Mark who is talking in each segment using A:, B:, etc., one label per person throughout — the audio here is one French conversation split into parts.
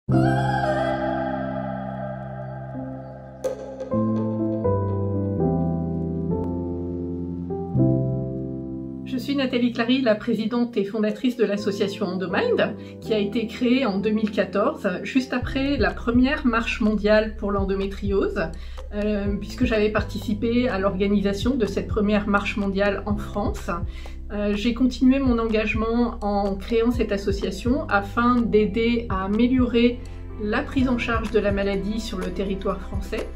A: Je suis Nathalie Clary, la présidente et fondatrice de l'association Endomind, qui a été créée en 2014, juste après la première marche mondiale pour l'endométriose, puisque j'avais participé à l'organisation de cette première marche mondiale en France. J'ai continué mon engagement en créant cette association afin d'aider à améliorer la prise en charge de la maladie sur le territoire français,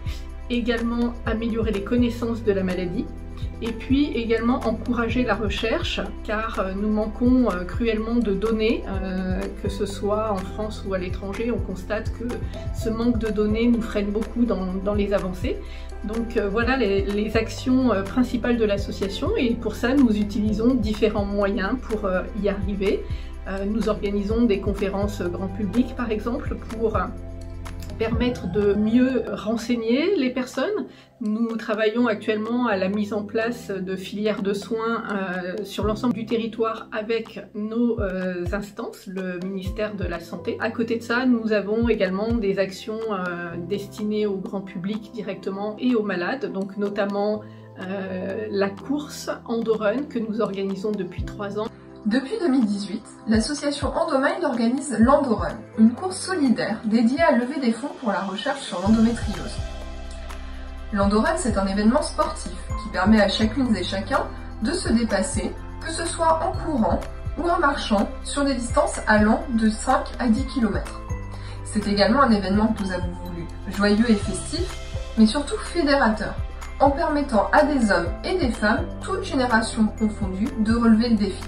A: également améliorer les connaissances de la maladie, et puis également encourager la recherche, car nous manquons cruellement de données, que ce soit en France ou à l'étranger. On constate que ce manque de données nous freine beaucoup dans les avancées. Donc voilà les actions principales de l'association, et pour ça nous utilisons différents moyens pour y arriver. Nous organisons des conférences grand public par exemple pour permettre de mieux renseigner les personnes. Nous travaillons actuellement à la mise en place de filières de soins sur l'ensemble du territoire avec nos instances, le ministère de la Santé. À côté de ça, nous avons également des actions destinées au grand public directement et aux malades, donc notamment la course EndoRun que nous organisons depuis 3 ans.
B: Depuis 2018, l'association Endomind organise l'EndoRun, une course solidaire dédiée à lever des fonds pour la recherche sur l'endométriose. L'EndoRun, c'est un événement sportif qui permet à chacune et chacun de se dépasser, que ce soit en courant ou en marchant, sur des distances allant de 5 à 10 km. C'est également un événement que nous avons voulu joyeux et festif, mais surtout fédérateur, en permettant à des hommes et des femmes, toutes générations confondues, de relever le défi.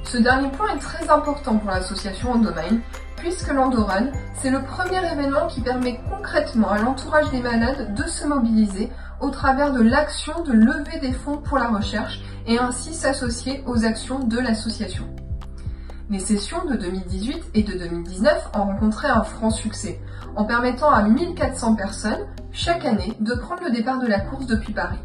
B: Ce dernier point est très important pour l'association Endomind, puisque l'EndoRun, c'est le premier événement qui permet concrètement à l'entourage des malades de se mobiliser au travers de l'action de lever des fonds pour la recherche et ainsi s'associer aux actions de l'association. Les sessions de 2018 et de 2019 ont rencontré un franc succès, en permettant à 1400 personnes, chaque année, de prendre le départ de la course depuis Paris.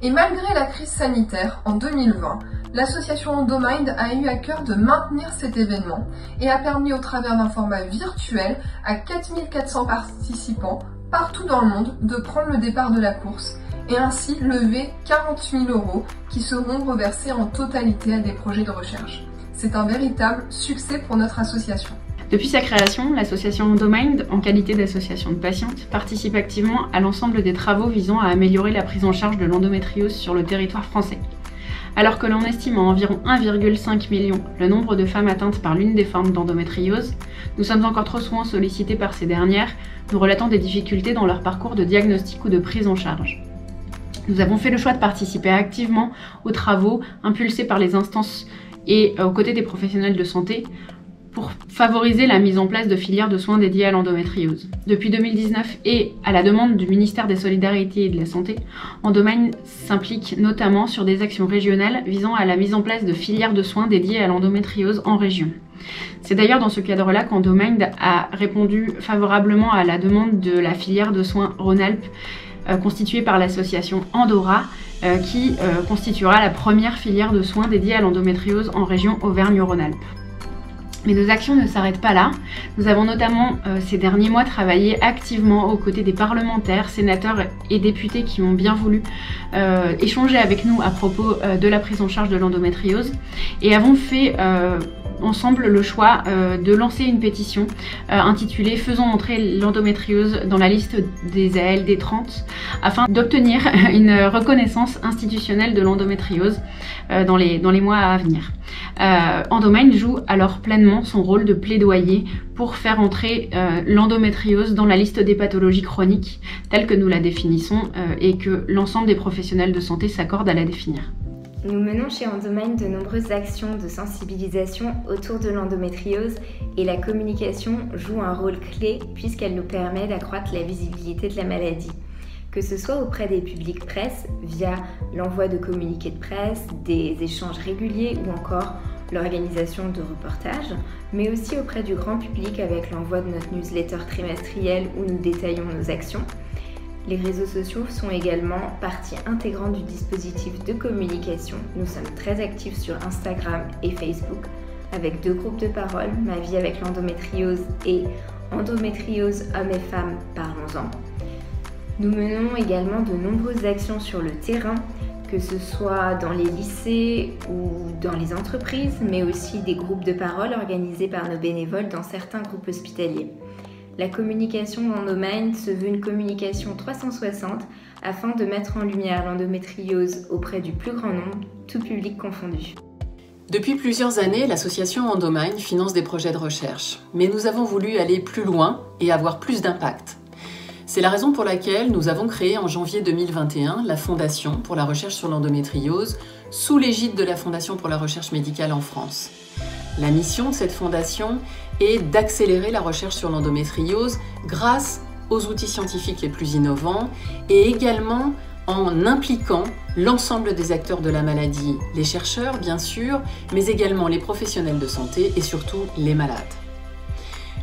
B: Et malgré la crise sanitaire en 2020, l'association Endomind a eu à cœur de maintenir cet événement et a permis au travers d'un format virtuel à 4400 participants partout dans le monde de prendre le départ de la course et ainsi lever 40 000 € qui seront reversés en totalité à des projets de recherche. C'est un véritable succès pour notre association.
C: Depuis sa création, l'association Endomind, en qualité d'association de patientes, participe activement à l'ensemble des travaux visant à améliorer la prise en charge de l'endométriose sur le territoire français. Alors que l'on estime à environ 1,5 million le nombre de femmes atteintes par l'une des formes d'endométriose, nous sommes encore trop souvent sollicités par ces dernières, nous relatant des difficultés dans leur parcours de diagnostic ou de prise en charge. Nous avons fait le choix de participer activement aux travaux impulsés par les instances et aux côtés des professionnels de santé pour favoriser la mise en place de filières de soins dédiées à l'endométriose. Depuis 2019 et à la demande du ministère des Solidarités et de la Santé, Endomind s'implique notamment sur des actions régionales visant à la mise en place de filières de soins dédiées à l'endométriose en région. C'est d'ailleurs dans ce cadre-là qu'Endomind a répondu favorablement à la demande de la filière de soins Rhône-Alpes constituée par l'association Endora, qui constituera la première filière de soins dédiée à l'endométriose en région Auvergne-Rhône-Alpes. Mais nos actions ne s'arrêtent pas là. Nous avons notamment ces derniers mois travaillé activement aux côtés des parlementaires, sénateurs et députés qui ont bien voulu échanger avec nous à propos de la prise en charge de l'endométriose et avons fait ensemble le choix de lancer une pétition intitulée « Faisons entrer l'endométriose dans la liste des ALD 30 » afin d'obtenir une reconnaissance institutionnelle de l'endométriose dans les mois à venir. Endomind joue alors pleinement son rôle de plaidoyer pour faire entrer l'endométriose dans la liste des pathologies chroniques telle que nous la définissons et que l'ensemble des professionnels de santé s'accordent à la définir.
D: Nous menons chez Endomind de nombreuses actions de sensibilisation autour de l'endométriose et la communication joue un rôle clé puisqu'elle nous permet d'accroître la visibilité de la maladie. Que ce soit auprès des publics presse via l'envoi de communiqués de presse, des échanges réguliers ou encore l'organisation de reportages, mais aussi auprès du grand public avec l'envoi de notre newsletter trimestrielle où nous détaillons nos actions. Les réseaux sociaux sont également partie intégrante du dispositif de communication. Nous sommes très actifs sur Instagram et Facebook avec 2 groupes de parole, Ma vie avec l'endométriose et Endométriose hommes et femmes, parlons-en. Nous menons également de nombreuses actions sur le terrain, que ce soit dans les lycées ou dans les entreprises, mais aussi des groupes de parole organisés par nos bénévoles dans certains groupes hospitaliers. La communication d'Endomind se veut une communication 360 afin de mettre en lumière l'endométriose auprès du plus grand nombre, tout public confondu.
E: Depuis plusieurs années, l'association Endomind finance des projets de recherche, mais nous avons voulu aller plus loin et avoir plus d'impact. C'est la raison pour laquelle nous avons créé en janvier 2021 la Fondation pour la recherche sur l'endométriose, sous l'égide de la Fondation pour la recherche médicale en France. La mission de cette fondation est d'accélérer la recherche sur l'endométriose grâce aux outils scientifiques les plus innovants et également en impliquant l'ensemble des acteurs de la maladie, les chercheurs bien sûr, mais également les professionnels de santé et surtout les malades.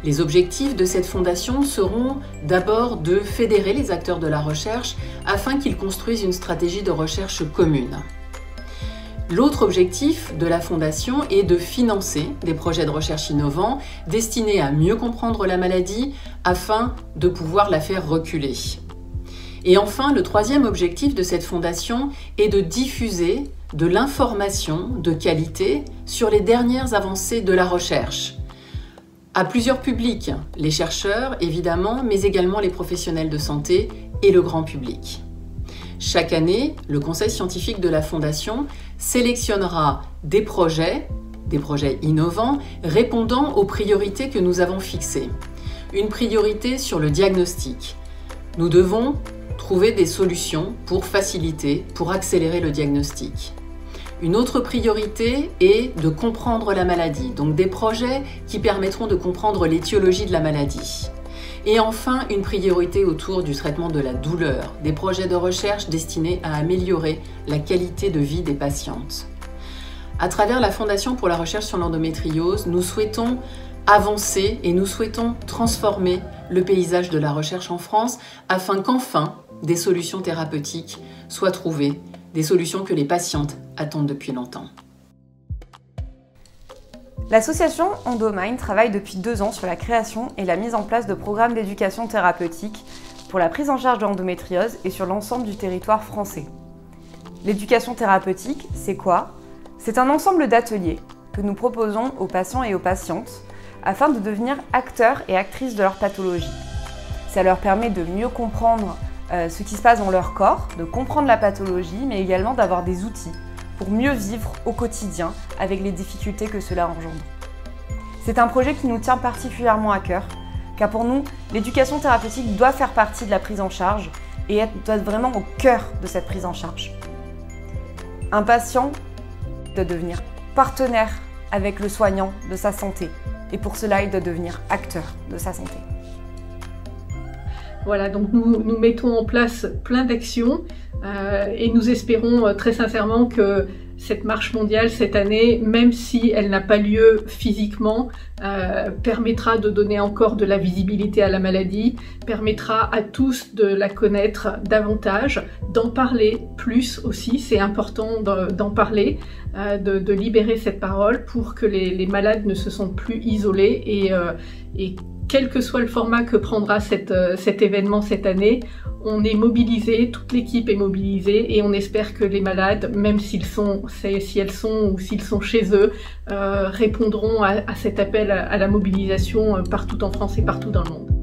E: Les objectifs de cette fondation seront d'abord de fédérer les acteurs de la recherche afin qu'ils construisent une stratégie de recherche commune. L'autre objectif de la fondation est de financer des projets de recherche innovants destinés à mieux comprendre la maladie afin de pouvoir la faire reculer. Et enfin, le troisième objectif de cette fondation est de diffuser de l'information de qualité sur les dernières avancées de la recherche à plusieurs publics, les chercheurs évidemment, mais également les professionnels de santé et le grand public. Chaque année, le conseil scientifique de la Fondation sélectionnera des projets innovants répondant aux priorités que nous avons fixées. Une priorité sur le diagnostic. Nous devons trouver des solutions pour faciliter, pour accélérer le diagnostic. Une autre priorité est de comprendre la maladie, donc des projets qui permettront de comprendre l'étiologie de la maladie. Et enfin, une priorité autour du traitement de la douleur, des projets de recherche destinés à améliorer la qualité de vie des patientes. À travers la Fondation pour la recherche sur l'endométriose, nous souhaitons avancer et nous souhaitons transformer le paysage de la recherche en France afin qu'enfin des solutions thérapeutiques soient trouvées, des solutions que les patientes attendent depuis longtemps.
F: L'association Endomind travaille depuis 2 ans sur la création et la mise en place de programmes d'éducation thérapeutique pour la prise en charge de l'endométriose et sur l'ensemble du territoire français. L'éducation thérapeutique, c'est quoi? C'est un ensemble d'ateliers que nous proposons aux patients et aux patientes afin de devenir acteurs et actrices de leur pathologie. Ça leur permet de mieux comprendre ce qui se passe dans leur corps, de comprendre la pathologie, mais également d'avoir des outils pour mieux vivre au quotidien avec les difficultés que cela engendre. C'est un projet qui nous tient particulièrement à cœur, car pour nous, l'éducation thérapeutique doit faire partie de la prise en charge et doit être vraiment au cœur de cette prise en charge. Un patient doit devenir partenaire avec le soignant de sa santé, et pour cela, il doit devenir acteur de sa santé.
A: Voilà, donc nous mettons en place plein d'actions et nous espérons très sincèrement que cette marche mondiale cette année, même si elle n'a pas lieu physiquement, permettra de donner encore de la visibilité à la maladie, permettra à tous de la connaître davantage, d'en parler plus aussi, c'est important d'en parler, de libérer cette parole pour que les malades ne se sentent plus isolés et quel que soit le format que prendra cet événement cette année, on est mobilisé, toute l'équipe est mobilisée et on espère que les malades, même si elles sont ou s'ils sont chez eux, répondront à cet appel à la mobilisation partout en France et partout dans le monde.